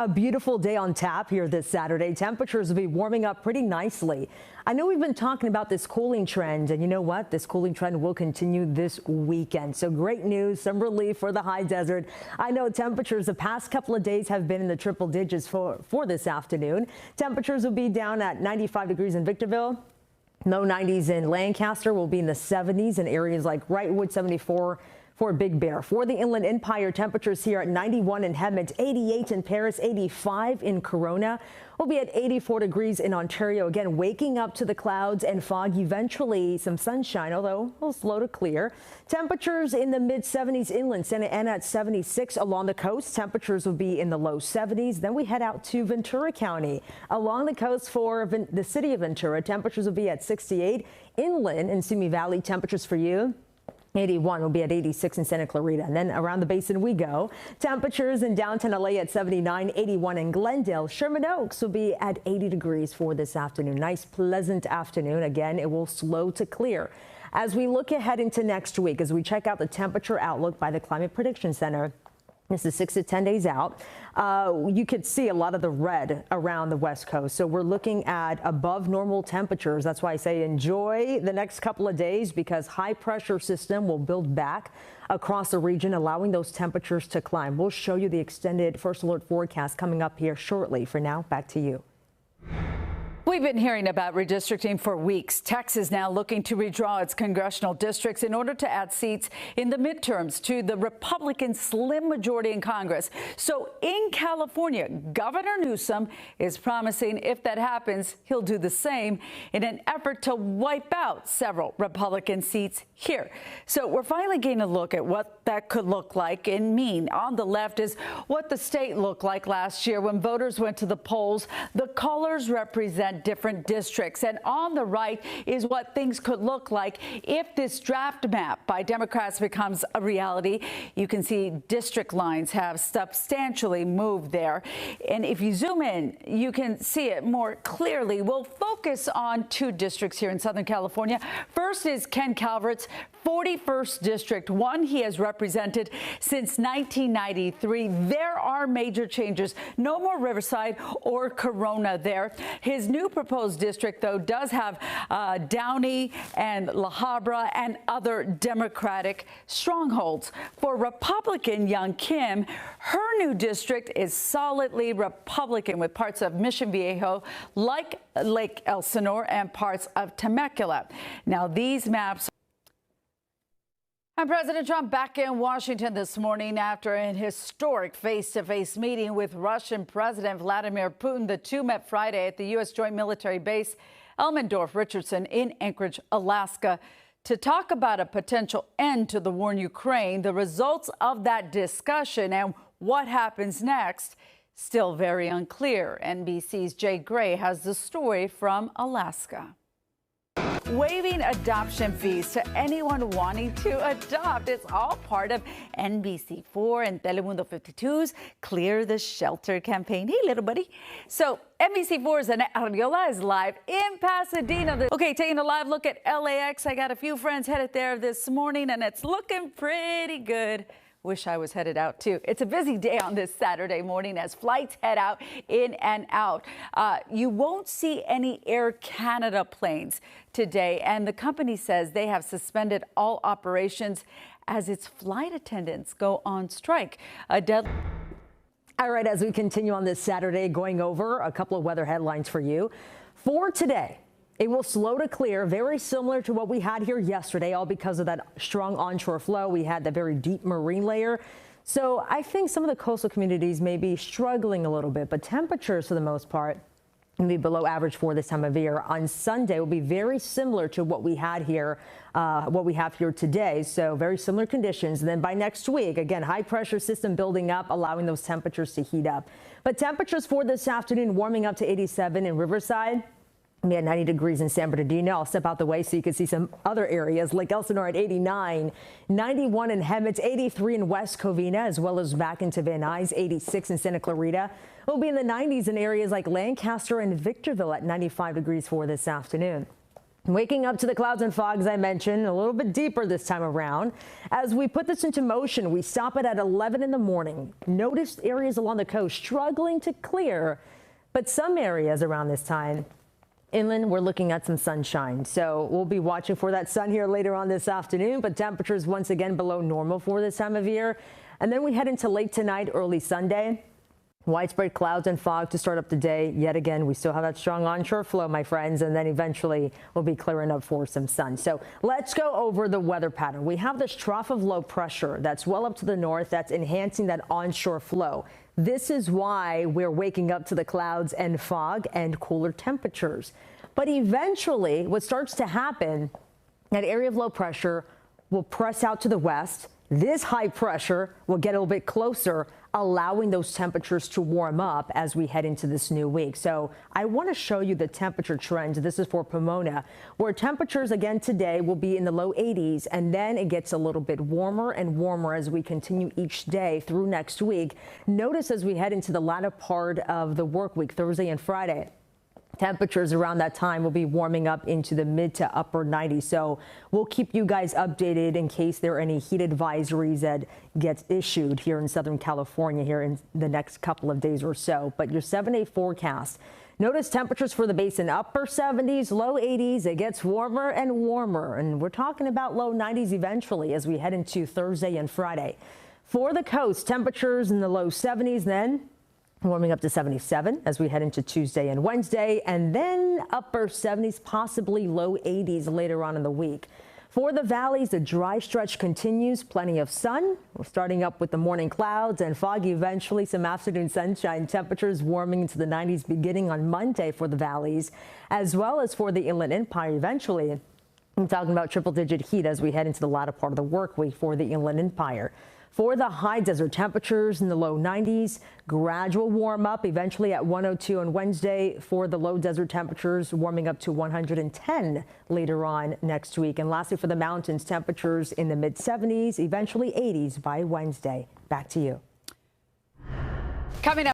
A beautiful day on tap here this Saturday. Temperatures will be warming up pretty nicely. I know we've been talking about this cooling trend, and you know what? This cooling trend will continue this weekend. So great news, some relief for the high desert. I know temperatures the past couple of days have been in the triple digits for this afternoon. Temperatures will be down at 95 degrees in Victorville. Low 90s in Lancaster, will be in the 70s in areas like Wrightwood, 74 for Big Bear. For the Inland Empire, temperatures here at 91 in Hemet, 88 in Paris, 85 in Corona. We'll be at 84 degrees in Ontario. Again, waking up to the clouds and fog, eventually some sunshine, although a little slow to clear. Temperatures in the mid 70s inland, Santa Ana at 76 along the coast. Temperatures will be in the low 70s. Then we head out to Ventura County. Along the coast for the city of Ventura, temperatures will be at 68. Inland in Simi Valley, temperatures for you 81 will be at 86 in Santa Clarita. And then around the basin we go. Temperatures in downtown LA at 79, 81 in Glendale. Sherman Oaks will be at 80 degrees for this afternoon. Nice, pleasant afternoon. Again, it will slow to clear. As we look ahead into next week, as we check out the temperature outlook by the Climate Prediction Center, this is 6 to 10 days out. You could see a lot of the red around the West Coast. So we're looking at above normal temperatures. That's why I say enjoy the next couple of days, because high pressure system will build back across the region, allowing those temperatures to climb. We'll show you the extended first alert forecast coming up here shortly. For now, back to you. We've been hearing about redistricting for weeks. Texas now looking to redraw its congressional districts in order to add seats in the midterms to the Republican slim majority in Congress. So in California, Governor Newsom is promising if that happens, he'll do the same in an effort to wipe out several Republican seats here. So we're finally getting a look at what that could look like and mean. On the left is what the state looked like last year when voters went to the polls. The colors represent different districts, and on the right is what things could look like if this draft map by Democrats becomes a reality. You can see district lines have substantially moved there, and if you zoom in, you can see it more clearly. We'll focus on two districts here in Southern California. First is Ken Calvert's 41st district, one he has represented since 1993. There are major changes. No more Riverside or Corona there. His new proposed district, though, does have Downey and La Habra and other Democratic strongholds. For Republican Young Kim, her new district is solidly Republican, with parts of Mission Viejo, like Lake Elsinore, and parts of Temecula. Now, these maps. And President Trump back in Washington this morning after an historic face-to-face meeting with Russian President Vladimir Putin. The two met Friday at the U.S. joint military base Elmendorf-Richardson in Anchorage, Alaska, to talk about a potential end to the war in Ukraine. The results of that discussion and what happens next still very unclear. NBC's Jay Gray has the story from Alaska. Waiving adoption fees to anyone wanting to adopt. It's all part of NBC4 and Telemundo 52's Clear the Shelter campaign. Hey, little buddy. So NBC4's Annette Arriola is live in Pasadena. Okay, taking a live look at LAX. I got a few friends headed there this morning, and it's looking pretty good. Wish I was headed out, too. It's a busy day on this Saturday morning as flights head out, in and out. You won't see any Air Canada planes today, and the company says they have suspended all operations as its flight attendants go on strike. All right, as we continue on this Saturday, going over a couple of weather headlines for you. For today, it will slow to clear, very similar to what we had here yesterday, all because of that strong onshore flow. We had that very deep marine layer. So I think some of the coastal communities may be struggling a little bit, but temperatures for the most part will be below average for this time of year. On Sunday will be very similar to what we had here, what we have here today. So very similar conditions. And then by next week, again, high pressure system building up, allowing those temperatures to heat up. But temperatures for this afternoon warming up to 87 in Riverside. We had 90 degrees in San Bernardino. I'll step out the way so you can see some other areas. Lake Elsinore at 89, 91 in Hemet, 83 in West Covina, as well as back into Van Nuys, 86 in Santa Clarita. We'll be in the 90s in areas like Lancaster and Victorville at 95 degrees for this afternoon. Waking up to the clouds and fog, as I mentioned, a little bit deeper this time around. As we put this into motion, we stop it at 11 in the morning. Notice areas along the coast struggling to clear, but some areas around this time inland, we're looking at some sunshine. So we'll be watching for that sun here later on this afternoon, but temperatures once again below normal for this time of year. And then we head into late tonight, early Sunday. Widespread clouds and fog to start up the day. Yet again, we still have that strong onshore flow, my friends, and then eventually we'll be clearing up for some sun. So let's go over the weather pattern. We have this trough of low pressure that's well up to the north that's enhancing that onshore flow. This is why we're waking up to the clouds and fog and cooler temperatures. But eventually what starts to happen, that area of low pressure will press out to the west. This high pressure will get a little bit closer, allowing those temperatures to warm up as we head into this new week. So I want to show you the temperature trend. This is for Pomona, where temperatures again today will be in the low 80s, and then it gets a little bit warmer and warmer as we continue each day through next week. Notice as we head into the latter part of the work week, Thursday and Friday, temperatures around that time will be warming up into the mid to upper 90s. So we'll keep you guys updated in case there are any heat advisories that get issued here in Southern California here in the next couple of days or so. But your 7-day forecast, notice temperatures for the basin upper 70s, low 80s. It gets warmer and warmer, and we're talking about low 90s eventually as we head into Thursday and Friday. For the coast, temperatures in the low 70s, then warming up to 77 as we head into Tuesday and Wednesday, and then upper 70s, possibly low 80s later on in the week. For the valleys, the dry stretch continues. Plenty of sun. We're starting up with the morning clouds and fog, eventually some afternoon sunshine. Temperatures warming into the 90s beginning on Monday for the valleys, as well as for the Inland Empire eventually. I'm talking about triple-digit heat as we head into the latter part of the work week for the Inland Empire. For the high desert, temperatures in the low 90s, gradual warm up eventually at 102 on Wednesday. For the low desert, temperatures warming up to 110 later on next week. And lastly, for the mountains, temperatures in the mid 70s, eventually 80s by Wednesday. Back to you. Coming up.